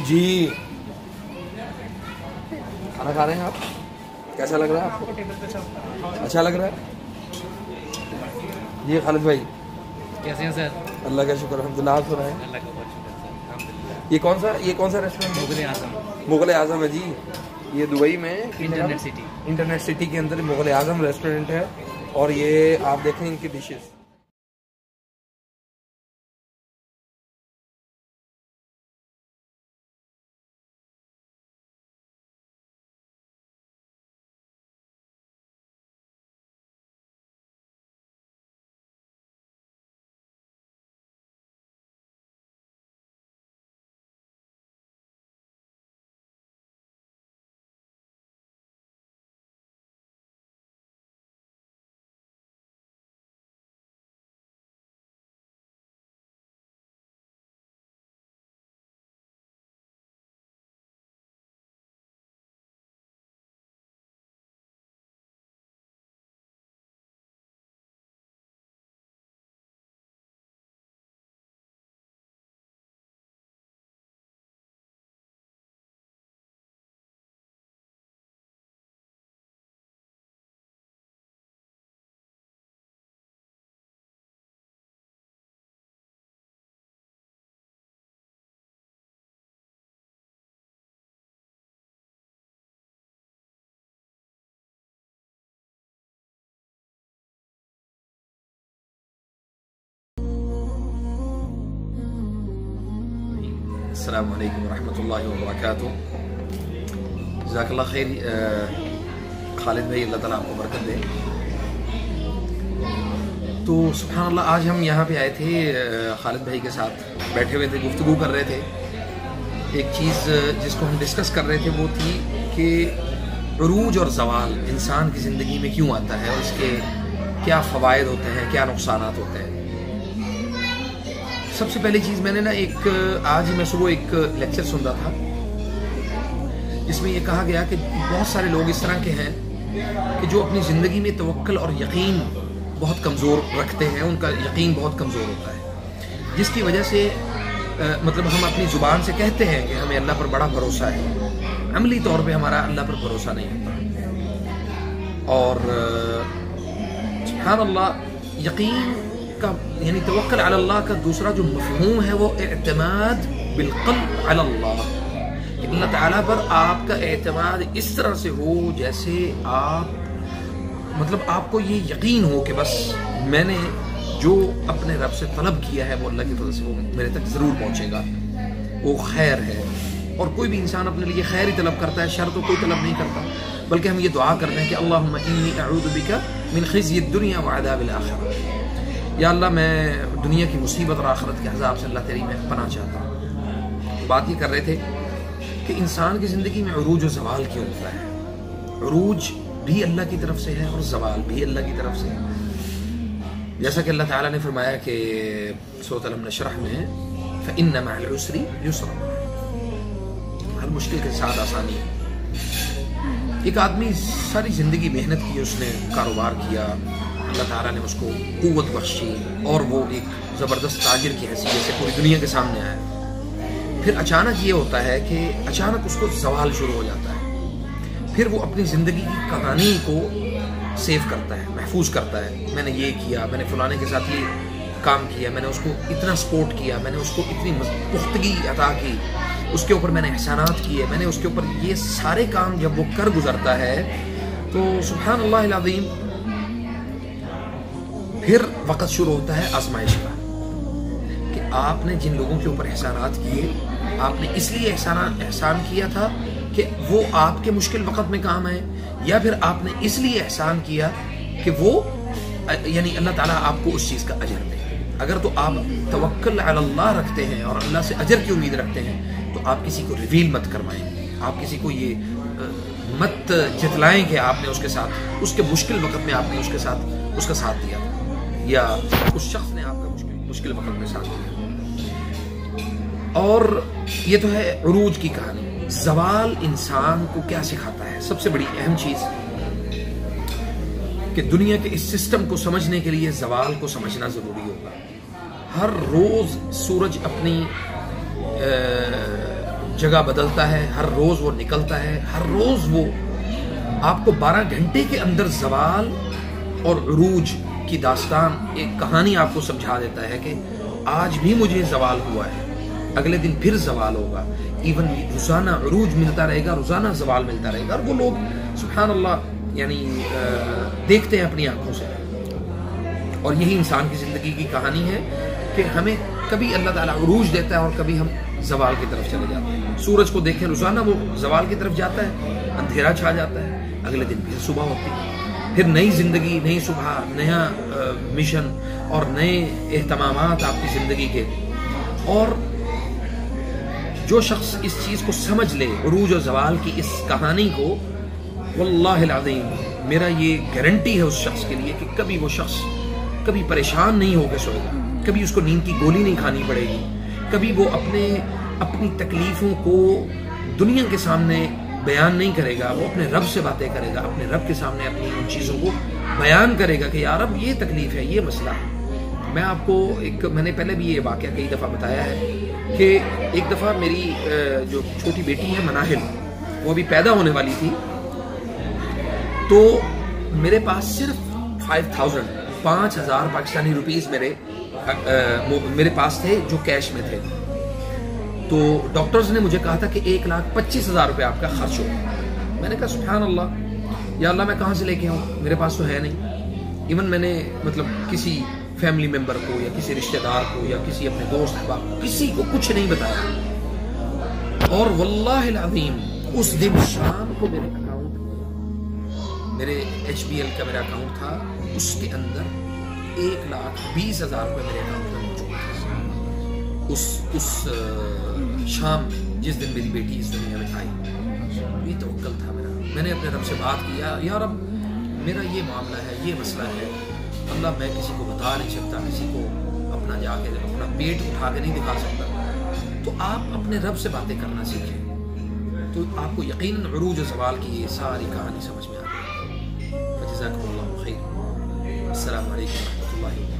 جی کھانا کھا رہے ہیں آپ؟ کیسا لگ رہا ہے آپ کو؟ اچھا لگ رہا ہے؟ جی خالد بھائی کیسے ہیں سر؟ اللہ کا شکر الحمدللہ. آپ سنائیں. اللہ کا بہت شکر سر الحمدللہ. یہ کون سا ریسٹورینٹ ہے؟ مغل اعظم. مغل اعظم ہے جی. یہ دبئی میں انٹرنیٹ سٹی کے اندر مغل اعظم ریسٹورینٹ ہے. اور یہ آپ دیکھیں ان کی ڈشز. السلام علیکم ورحمۃ اللہ وبرکاتہ. جزاک اللہ خیر. خالد بھائی اللہ تعالیٰ آپ کو برکت دے. تو سبحان اللہ آج ہم یہاں پہ آئے تھے خالد بھائی کے ساتھ بیٹھے ہوئے تھے, گفتگو کر رہے تھے. ایک چیز جس کو ہم ڈسکس کر رہے تھے وہ تھی کہ عروج اور زوال انسان کی زندگی میں کیوں آتا ہے اور اس کے کیا فوائد ہوتے ہیں, کیا نقصانات ہوتے ہیں. سب سے پہلی چیز میں نے آج ہی میں صبح ایک لیکچر سن رہا تھا جس میں یہ کہا گیا کہ بہت سارے لوگ اس طرح کے ہیں کہ جو اپنی زندگی میں توکل اور یقین بہت کمزور رکھتے ہیں. ان کا یقین بہت کمزور ہوتا ہے جس کی وجہ سے مطلب ہم اپنی زبان سے کہتے ہیں کہ ہمیں اللہ پر بڑا بھروسہ ہے, عملی طور پہ ہمارا اللہ پر بھروسہ نہیں ہوتا. اور سبحان اللہ یقین کا یعنی توکل علی اللہ کا دوسرا جو مفہوم ہے وہ اعتماد بالقلب علی اللہ. کہ اللہ تعالیٰ پر آپ کا اعتماد اس طرح سے ہو جیسے آپ مطلب آپ کو یہ یقین ہو کہ بس میں نے جو اپنے رب سے طلب کیا ہے وہ اللہ کی طرف سے وہ میرے تک ضرور پہنچے گا, وہ خیر ہے. اور کوئی بھی انسان اپنے لیے خیر ہی طلب کرتا ہے, شر تو کوئی طلب نہیں کرتا. بلکہ ہم یہ دعا کرتے ہیں کہ اللہم انی اعوذ بک من خزی الدنیا وعذاب الآخرہ. یا اللہ میں دنیا کی مصیبت اور آخرت کے عذاب سے اللہ تیری میں پناہ چاہتا ہوں. بات یہ کر رہے تھے کہ انسان کی زندگی میں عروج و زوال کیوں ہوتا ہے. عروج بھی اللہ کی طرف سے ہے اور زوال بھی اللہ کی طرف سے ہے. جیسا کہ اللہ تعالیٰ نے فرمایا کہ سورۃ الم نشرح میں فإن مع العسر یسرا, ہر مشکل کے ساتھ آسانی ہے. ایک آدمی ساری زندگی محنت کی, اس نے کاروبار کیا, اللہ تعالیٰ نے اس کو قوت بخشی اور وہ ایک زبردست تاجر کی حیثیت سے پوری دنیا کے سامنے آیا. پھر اچانک یہ ہوتا ہے کہ اچانک اس کو زوال شروع ہو جاتا ہے. پھر وہ اپنی زندگی کی کہانی کو سیو کرتا ہے, محفوظ کرتا ہے. میں نے یہ کیا, میں نے فلانے کے ساتھ یہ کام کیا, میں نے اس کو اتنا سپورٹ کیا, میں نے اس کو اتنی پختگی عطا کی, اس کے اوپر میں نے احسانات کیے, میں نے اس کے اوپر یہ سارے کام جب وہ کر گزرتا ہے تو سبحان اللہ العظیم پھر وقت شروع ہوتا ہے آزمائش کا. کہ آپ نے جن لوگوں کے اوپر احسانات کیے آپ نے اس لیے احسان کیا تھا کہ وہ آپ کے مشکل وقت میں کام آئے, یا پھر آپ نے اس لیے احسان کیا کہ وہ یعنی اللہ تعالیٰ آپ کو اس چیز کا اجر دے. اگر تو آپ توکل علی اللہ رکھتے ہیں اور اللہ سے اجر کی امید رکھتے ہیں تو آپ کسی کو ریویل مت کروائیں, آپ کسی کو یہ مت جتلائیں کہ آپ نے اس کے ساتھ اس کے مشکل وقت میں آپ نے اس کا ساتھ دیا یا اس شخص نے آپ کا مشکل وقت میں ساتھ دیا. اور یہ تو ہے عروج کی کہانی. زوال انسان کو کیا سکھاتا ہے؟ سب سے بڑی اہم چیز کہ دنیا کے اس سسٹم کو سمجھنے کے لیے زوال کو سمجھنا ضروری ہوگا. ہر روز سورج اپنی جگہ بدلتا ہے، ہر روز وہ نکلتا ہے، ہر روز وہ آپ کو 12 گھنٹے کے اندر زوال اور عروج کی داستان، ایک کہانی آپ کو سمجھا دیتا ہے کہ آج بھی مجھے زوال ہوا ہے، اگلے دن پھر زوال ہوگا، ایون روزانہ عروج ملتا رہے گا، روزانہ زوال ملتا رہے گا، اور وہ لوگ سبحان اللہ یعنی دیکھتے ہیں اپنی آنکھوں سے۔ اور یہی انسان کی زندگی کی کہانی ہے کہ ہمیں کبھی اللہ تعالیٰ عروج دیتا ہے اور کبھی ہم زوال کی طرف چلے جاتے ہیں۔ سورج کو دیکھیں، روزانہ وہ زوال کی طرف جاتا ہے، اندھیرا چھا جاتا ہے، اگلے دن پھر صبح ہوتی ہے، پھر نئی زندگی، نئی صبح، نیا مشن اور نئے اہتمامات آپ کی زندگی کے۔ اور جو شخص اس چیز کو سمجھ لے، عروج و زوال کی اس کہانی کو، واللہ العظیم میرا یہ گارنٹی ہے اس شخص کے لیے کہ کبھی وہ شخص کبھی پریشان نہیں ہو کے سوئے گا، کبھی اس کو نیند کی گولی نہیں کھانی پڑے گی، کبھی وہ اپنی تکلیفوں کو دنیا کے سامنے بیان نہیں کرے گا، وہ اپنے رب سے باتیں کرے گا، اپنے رب کے سامنے اپنی ان چیزوں کو بیان کرے گا کہ یا رب یہ تکلیف ہے، یہ مسئلہ ہے۔ میں آپ کو میں نے پہلے بھی یہ واقعہ کئی دفعہ بتایا ہے کہ ایک دفعہ میری جو چھوٹی بیٹی ہے مناہل، وہ ابھی پیدا ہونے والی تھی، تو میرے پاس صرف 5,000 پاکستانی روپیز میرے پاس تھے جو کیش میں تھے۔ تو ڈاکٹرز نے مجھے کہا تھا کہ 1,25,000 روپے آپ کا خرچ ہوگا۔ میں نے کہا سبحان اللہ، یا اللہ میں کہاں سے لے کے آؤں، میرے پاس تو ہے نہیں۔ ایون میں نے کسی فیملی ممبر کو یا کسی رشتہ دار کو یا کسی اپنے دوست احباب کو، کسی کو کچھ نہیں بتایا۔ اور واللہ العظیم اس دن شام کو میرے اکاؤنٹ میں، میرے HBL کا میرا اکاؤنٹ تھا، اس کے اندر 1,20,000 روپے میرے اکاؤنٹ میں موجود تھے۔ اس شام جس دن میری بیٹی اس دنیا میں آئی، یہ توکل تھا میرا۔ میں نے اپنے رب سے بات کیا، یا رب میرا یہ معاملہ ہے، یہ مسئلہ ہے، اللہ میں کسی کو بتا نہیں سکتا، کسی کو اپنا جا کے اپنا پیٹ اٹھا کے نہیں دکھا سکتا، تو آپ اپنے رب سے باتیں کرنا سیکھیں، تو آپ کو یقیناً عروج و زوال کی یہ ساری کہانی سمجھ میں آ گئی۔ جزاکم اللہ خیر۔ السلام علیکم ورحمۃ اللہ وبرکاتہ۔